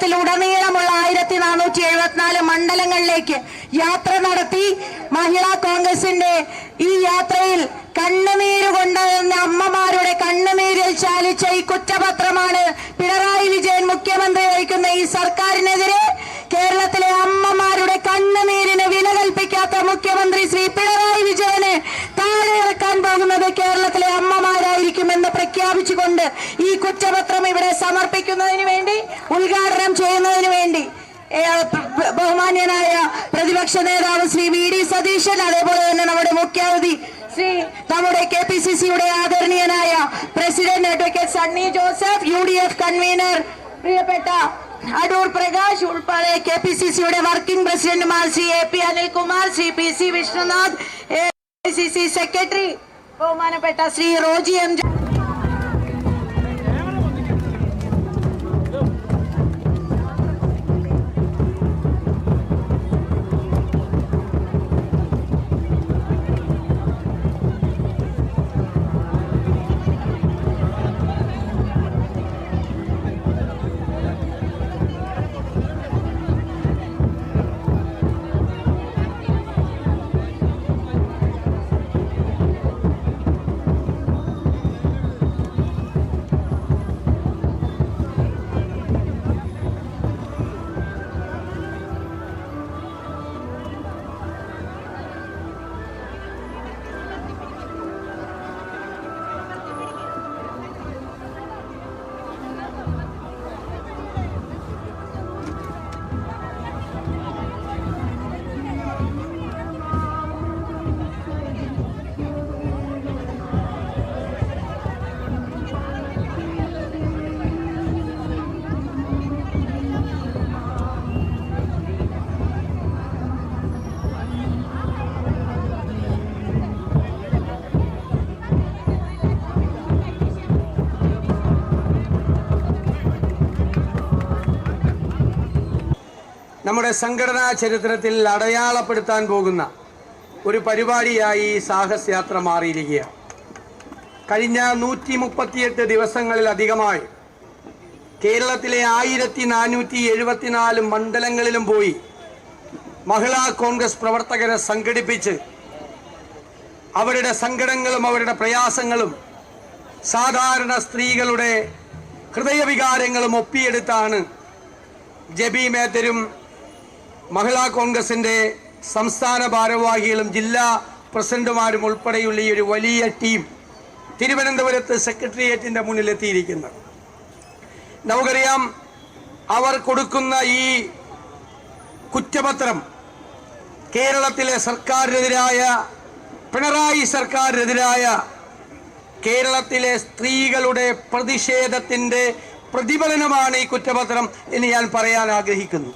കേരളത്തിലുടനീളമുള്ള 1474 മണ്ഡലങ്ങളിലേക്ക് യാത്ര നടത്തി മഹിളാ കോൺഗ്രസിന്റെ ഈ യാത്രയിൽ കണ്ണുനീര് കൊണ്ടുവന്ന അമ്മമാരുടെ കണ്ണുനീരിൽ ചാലിച്ച ഈ കുറ്റപത്രമാണ് പിണറായി വിജയൻ മുഖ്യമന്ത്രി വഹിക്കുന്ന ഈ സർക്കാരിനെതിരെ കേരളത്തിലെ അമ്മമാരുടെ കണ്ണുനീരിന് വില കൽപ്പിക്കാത്ത മുഖ്യമന്ത്രി ശ്രീ പിണറായി വിജയന് താഴെ ഇറക്കാൻ പോകുന്നത് കേരളത്തിലെ അമ്മമാരായിരിക്കുമെന്ന് പ്രഖ്യാപിച്ചുകൊണ്ട് ഈ കുറ്റപത്രം ഇവിടെ സമർപ്പിക്കുന്നതിന് വേണ്ടി ഉദ്ഘാടനം ചെയ്യുന്നതിന് വേണ്ടി ബഹുമാന്യനായ പ്രതിപക്ഷ നേതാവ് ശ്രീ വി.ഡി. സതീശൻ, അതേപോലെ തന്നെ നമ്മുടെ മുഖ്യാതിഥി ശ്രീ നമ്മുടെ KPCCയുടെ ആദരണീയനായ president advocate Sunny Joseph, UDF convener പ്രിയപ്പെട്ട അടൂർ പ്രകാശ് ഉൾപ്പെടെ KPCCയുടെ വർക്കിംഗ് പ്രസിഡന്റുമാർ Shri AP Anil Kumar, Shri PC Vishnunath, AICC secretary ബഹുമാനപ്പെട്ട ശ്രീ റോജി M. നമ്മുടെ സംഘടനാ ചരിത്രത്തിൽ അടയാളപ്പെടുത്താൻ പോകുന്ന ഒരു പരിപാടിയായി സാഹസ് യാത്ര മാറിയിരിക്കുകയാണ്. കഴിഞ്ഞ 138 ദിവസങ്ങളിലധികമായി കേരളത്തിലെ 1474 മണ്ഡലങ്ങളിലും പോയി മഹിളാ കോൺഗ്രസ് പ്രവർത്തകരെ സംഘടിപ്പിച്ച് അവരുടെ സങ്കടങ്ങളും അവരുടെ പ്രയാസങ്ങളും സാധാരണ സ്ത്രീകളുടെ ഹൃദയവികാരങ്ങളും ഒപ്പിയെടുത്താണ് ജബി മേത്തരും മഹിളാ കോൺഗ്രസിന്റെ സംസ്ഥാന ഭാരവാഹികളും ജില്ലാ പ്രസിഡന്റുമാരും ഉൾപ്പെടെയുള്ള ഈ ഒരു വലിയ ടീം തിരുവനന്തപുരത്ത് സെക്രട്ടേറിയറ്റിന്റെ മുന്നിലെത്തിയിരിക്കുന്നത്. നമുക്കറിയാം, അവർ കൊടുക്കുന്ന ഈ കുറ്റപത്രം കേരളത്തിലെ സർക്കാരിനെതിരായ, പിണറായി സർക്കാരിനെതിരായ കേരളത്തിലെ സ്ത്രീകളുടെ പ്രതിഷേധത്തിന്റെ പ്രതിഫലനമാണ് ഈ കുറ്റപത്രം എന്ന് ഞാൻ പറയാൻ ആഗ്രഹിക്കുന്നു.